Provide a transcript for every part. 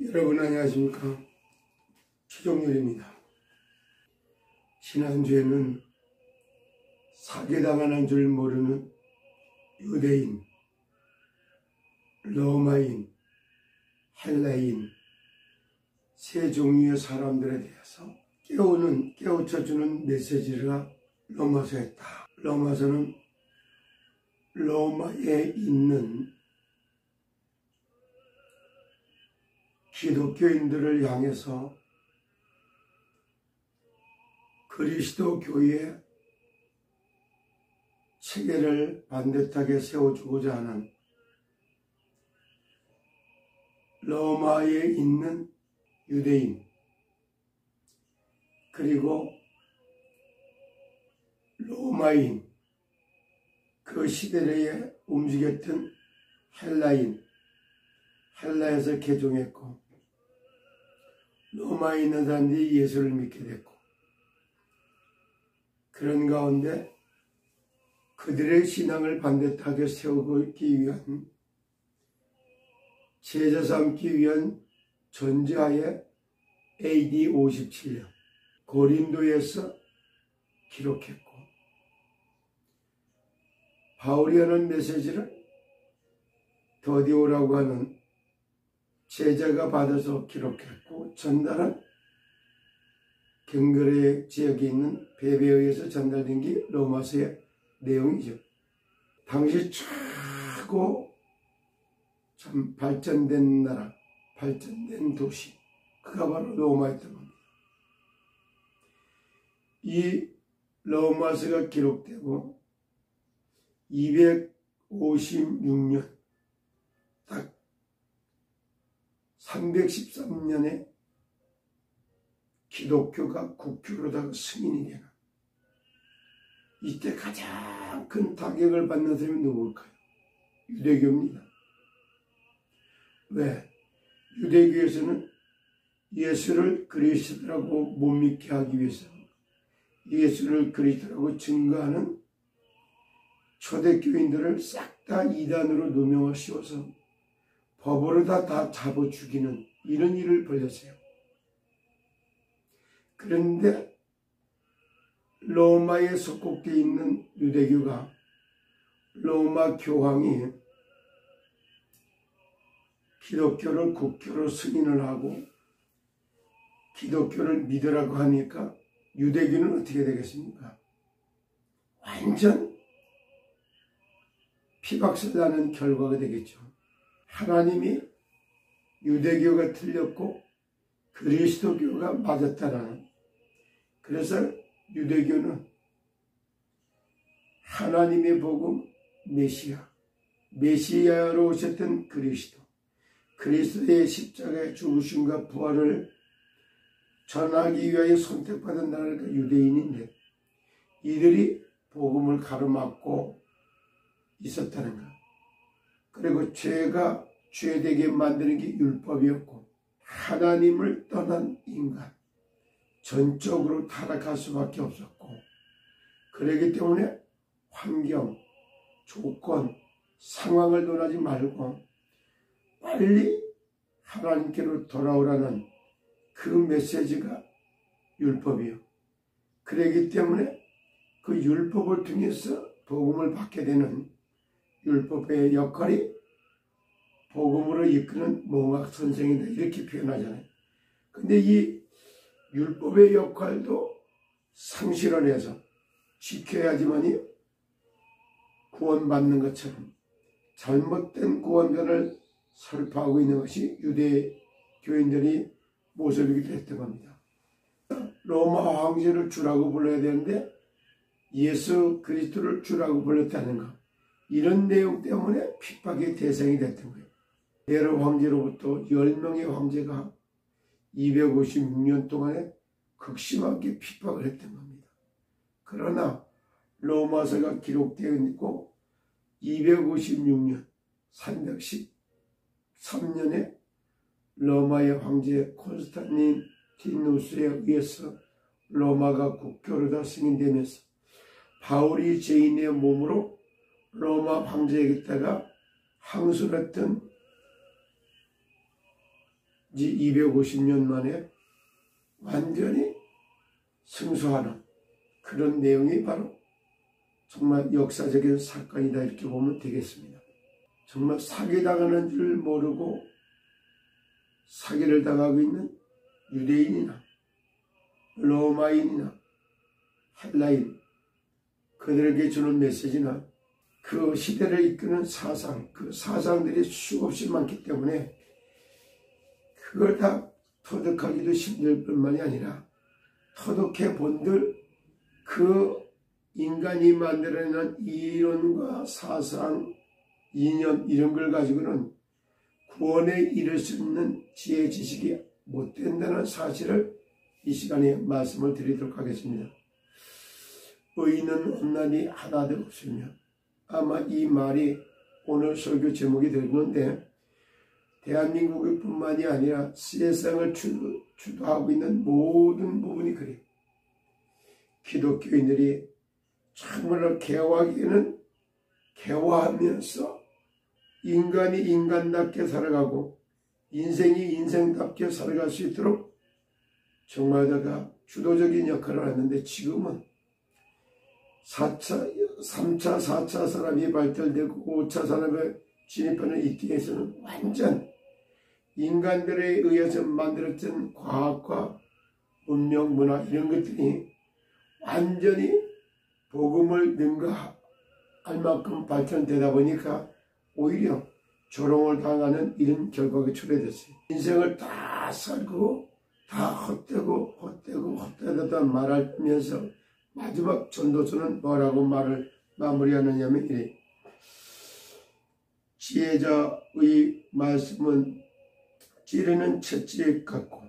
여러분 안녕하십니까? 최종렬입니다. 지난주에는 사기당하는 줄 모르는 유대인, 로마인, 헬라인 세 종류의 사람들에 대해서 깨우쳐주는 메시지가 로마서에 있다. 로마서는 로마에 있는 기독교인들을 향해서 그리스도 교회의 체계를 반듯하게 세워주고자 하는 로마에 있는 유대인, 그리고 로마인, 그 시대에 움직였던 헬라인, 헬라에서 개종했고 로마에 있는 사람들이 예수를 믿게 됐고, 그런 가운데 그들의 신앙을 반듯하게 세우기 위한, 제자 삼기 위한 전제하에 AD 57년 고린도에서 기록했고, 바울이 하는 메시지를 더디오라고 하는 제자가 받아서 기록했고, 전달한 경거래 지역에 있는 베베에 의해서 전달된 게 로마서의 내용이죠. 당시 최고 참 발전된 나라, 발전된 도시, 그가 바로 로마였던 겁니다. 이 로마서가 기록되고 256년, 딱 313년에 기독교가 국교로다가 승인이 되는, 이때 가장 큰 타격을 받는 사람이 누굴까요? 유대교입니다. 왜? 유대교에서는 예수를 그리스도라고 못 믿게 하기 위해서 예수를 그리스도라고 증거하는 초대교인들을 싹 다 이단으로 누명을 씌워서 법으로 다 잡아 죽이는 이런 일을 벌였어요. 그런데 로마에 속국되어 있는 유대교가, 로마 교황이 기독교를 국교로 승인을 하고 기독교를 믿으라고 하니까 유대교는 어떻게 되겠습니까? 완전 피박살나는 결과가 되겠죠. 하나님이 유대교가 틀렸고 그리스도교가 맞았다라는, 그래서 유대교는 하나님의 복음 메시아로 오셨던 그리스도의 십자가의 죽으심과 부활을 전하기 위하여 선택받은 나라가 유대인인데, 이들이 복음을 가로막고 있었다는 것. 그리고 죄가 죄되게 만드는 게 율법이었고, 하나님을 떠난 인간, 전적으로 타락할 수밖에 없었고, 그렇기 때문에 환경, 조건, 상황을 논하지 말고 빨리 하나님께로 돌아오라는 그 메시지가 율법이요. 그렇기 때문에 그 율법을 통해서 복음을 받게 되는 율법의 역할이 복음으로 이끄는 몽학 선생이다, 이렇게 표현하잖아요. 근데 이 율법의 역할도 상실을 해서 지켜야지만이 구원받는 것처럼 잘못된 구원론을 설파하고 있는 것이 유대교인들이 모습이기도 했던 겁니다. 로마 황제를 주라고 불러야 되는데 예수 그리스도를 주라고 불렀다는 것, 이런 내용 때문에 핍박의 대상이 됐던 거예요. 네로 황제로부터 10명의 황제가 256년 동안에 극심하게 핍박을 했던 겁니다. 그러나 로마서가 기록되어 있고 256년 313년에 로마의 황제 콘스탄티누스에 의해서 로마가 국교로다 승인되면서 바울이 죄인의 몸으로 로마 황제에게다가 항소했던 이제 250년 만에 완전히 승소하는 그런 내용이 바로 정말 역사적인 사건이다 이렇게 보면 되겠습니다. 정말 사기당하는 줄 모르고 사기를 당하고 있는 유대인이나 로마인이나 헬라인 그들에게 주는 메시지나 그 시대를 이끄는 사상, 그 사상들이 수없이 많기 때문에 그걸 다 터득하기도 힘들 뿐만이 아니라 터득해 본들 그 인간이 만들어낸 이론과 사상, 이념 이런 걸 가지고는 구원에 이를 수 있는 지혜 지식이 못 된다는 사실을 이 시간에 말씀을 드리도록 하겠습니다. 의인은 없나니 하나도 없으며 아마 이 말이 오늘 설교 제목이 되는데 대한민국일 뿐만이 아니라 세상을 주도하고 있는 모든 부분이 그래요. 기독교인들이 정말로 개화하기에는 개화하면서 인간이 인간답게 살아가고 인생이 인생답게 살아갈 수 있도록 정말 다가 주도적인 역할을 하는데 지금은 3차, 4차 산업이 발달되고 5차 산업에 진입하는 이때에서는 완전 인간들에 의해서 만들어진 과학과 문명, 문화 이런 것들이 완전히 복음을 능가할 만큼 발전되다 보니까 오히려 조롱을 당하는 이런 결과가 초래됐어요. 인생을 다 살고 다 헛되다 말하면서 마지막 전도서는 뭐라고 말을 마무리하느냐면 이래. 지혜자의 말씀은 찌르는 채찍 같고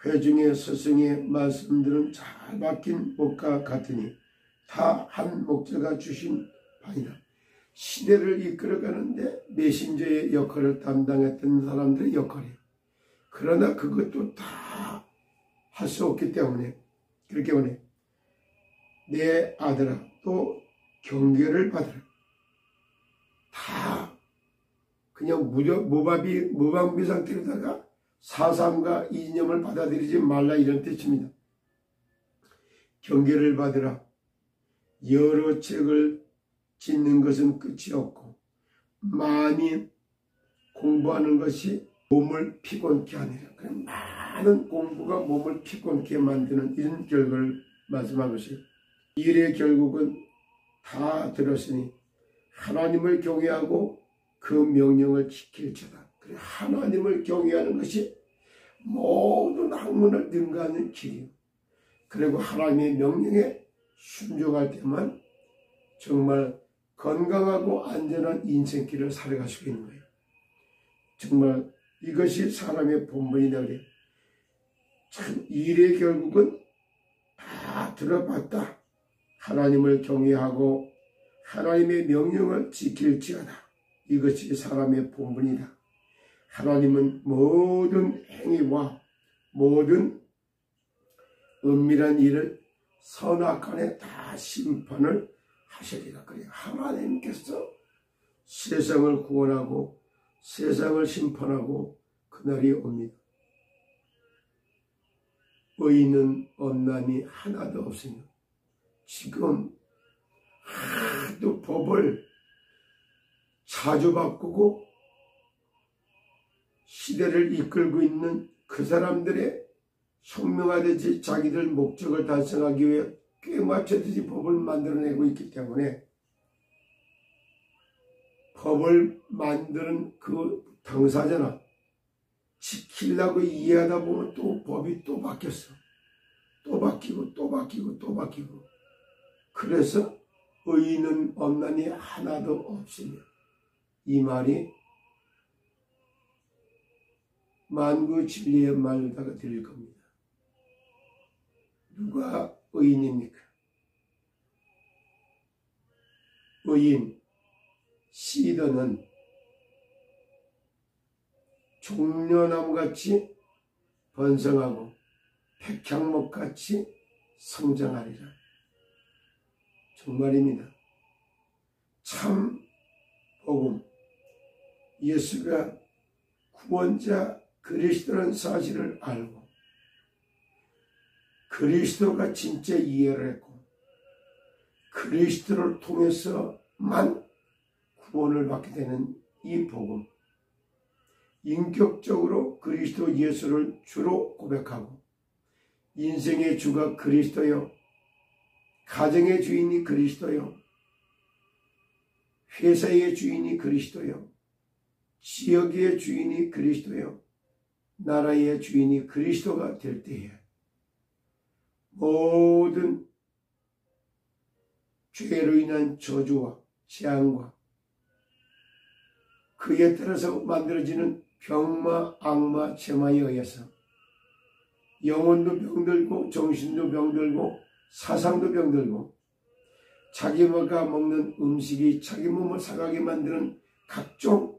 회중의 스승의 말씀들은 잘 박힌 목과 같으니 다 한 목자가 주신 바이라. 시대를 이끌어가는데 메신저의 역할을 담당했던 사람들의 역할이에요. 그러나 그것도 다 할 수 없기 때문에 그렇게 보내. 내 아들아 또 경계를 받으라. 다 그냥 무방비 상태로다가 사상과 이념을 받아들이지 말라 이런 뜻입니다. 경계를 받으라. 여러 책을 짓는 것은 끝이 없고 많이 공부하는 것이 몸을 피곤케 하느라. 그럼 많은 공부가 몸을 피곤케 만드는 이런 결과를 말씀한 것이에요. 일의 결국은 다 들었으니 하나님을 경외하고 그 명령을 지킬지어다. 그래 하나님을 경외하는 것이 모든 학문을 능가하는 길이에요. 그리고 하나님의 명령에 순종할 때만 정말 건강하고 안전한 인생길을 살아갈 수 있는 거예요. 정말 이것이 사람의 본분이다 그래요. 참 일의 결국은 다 들어봤다. 하나님을 경외하고 하나님의 명령을 지킬지어다. 이것이 사람의 본분이다. 하나님은 모든 행위와 모든 은밀한 일을 선악간에 다 심판을 하시리라. 그래요. 하나님께서 세상을 구원하고 세상을 심판하고 그날이 옵니다. 의인은 없나니 하나도 없으며 지금 하도 법을 자주 바꾸고 시대를 이끌고 있는 그 사람들의 성명하듯이 자기들 목적을 달성하기 위해 꿰맞춰듯이 법을 만들어내고 있기 때문에 법을 만드는 그 당사자나 지키려고 이해하다 보면 또 법이 또 바뀌었어. 또 바뀌고 또 바뀌고 또 바뀌고. 그래서 의인은 없나니 하나도 없으며 이 말이 만구 진리의 말로다가 들릴 겁니다. 누가 의인입니까? 의인 시더는 종려나무같이 번성하고 백향목같이 성장하리라. 정말입니다. 참 복음, 예수가 구원자 그 그리스도라는 사실을 알고 그리스도가 진짜 이해를 했고 그리스도를 통해서만 구원을 받게 되는 이 복음, 인격적으로 그리스도 예수를 주로 고백하고 인생의 주가 그리스도요, 가정의 주인이 그리스도요, 회사의 주인이 그리스도요, 지역의 주인이 그리스도요, 나라의 주인이 그리스도가 될 때에 모든 죄로 인한 저주와 재앙과 그에 따라서 만들어지는 병마, 악마, 재마에 의해서 영혼도 병들고 정신도 병들고 사상도 병들고 자기가 먹는 음식이 자기 몸을 상하게 만드는 각종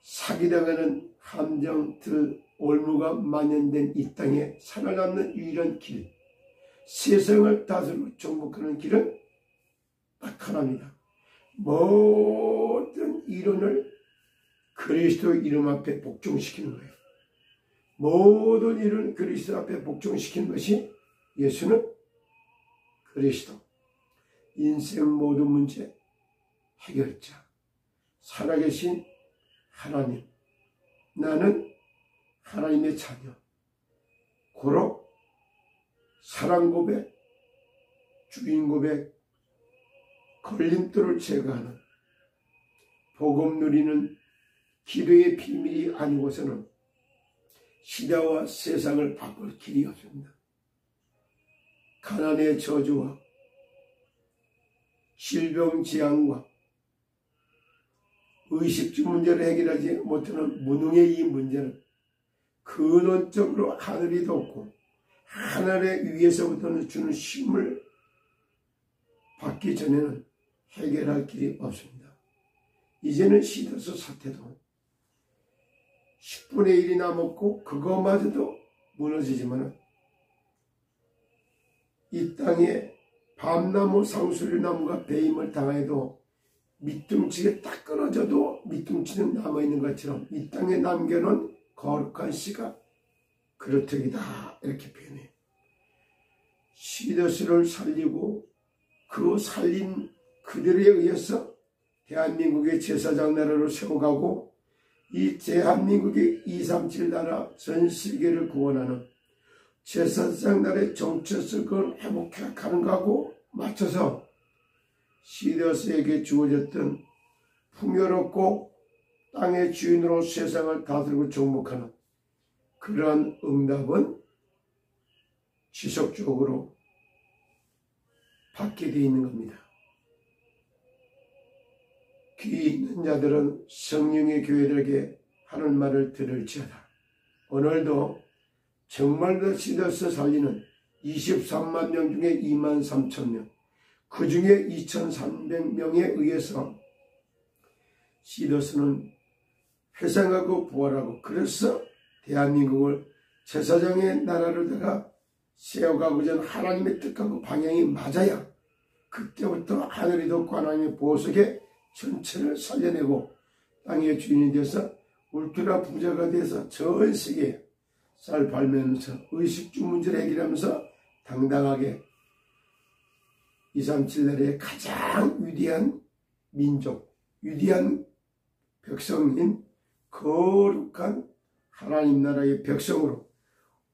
사기당하는 함정들, 올무가 만연된 이 땅에 살아남는 유일한 길, 세상을 다스리고 정복하는 길은 딱 하나입니다. 모든 이론을 그리스도 이름 앞에 복종시키는 거예요. 모든 이론을 그리스도 앞에 복종시키는 것이 예수는 그리스도, 인생 모든 문제 해결자, 살아계신 하나님, 나는 하나님의 자녀, 고로 사랑 고백, 주인 고백, 걸림돌을 제거하는 복음 누리는 기도의 비밀이 아니고서는 시대와 세상을 바꿀 길이 없습니다. 가난의 저주와 질병 재앙과 의식주 문제를 해결하지 못하는 무능의 이 문제는 근원적으로 하늘이 덮고 하늘의 위에서부터는 주는 힘을 받기 전에는 해결할 길이 없습니다. 이제는 시더스 사태도 10분의 1이 남았고 그것마저도 무너지지만 이 땅에 밤나무 상수리나무가 배임을 당해도 밑둥치게 딱 끊어져도 밑둥치는 남아있는 것처럼 이 땅에 남겨놓은 거룩한 씨가 그렇다기다 이렇게 표현해요. 시더스를 살리고 그 살린 그들에 의해서 대한민국의 제사장 나라로 세워가고 이 대한민국의 237 나라 전 세계를 구원하는 제사장 나라의 정체성을 회복해가는 것하고 맞춰서 시더스에게 주어졌던 풍요롭고 땅의 주인으로 세상을 다스리고 정복하는 그러한 응답은 지속적으로 받게 되어 있는 겁니다. 귀 있는 자들은 성령의 교회들에게 하는 말을 들을지어다. 오늘도 정말로 시더스 살리는 23만 명 중에 2만 3천 명, 그 중에 2,300명에 의해서 시더스는 회상하고 부활하고 그래서 대한민국을 제사장의 나라로다가 세워가고자 하는 하나님의 뜻하고 방향이 맞아야 그때부터 하늘이 덮고 하나님의 보석에 전체를 살려내고 땅의 주인이 돼서 울트라 부자가 돼서 전 세계에 쌀 팔면서 의식주 문제를 해결하면서 당당하게 237 나라의 가장 위대한 민족, 위대한 백성인 거룩한 하나님 나라의 백성으로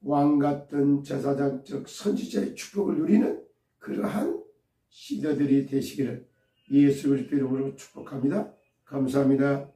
왕같은 제사장적 선지자의 축복을 누리는 그러한 시대들이 되시기를 예수 그리스도 이름으로 축복합니다. 감사합니다.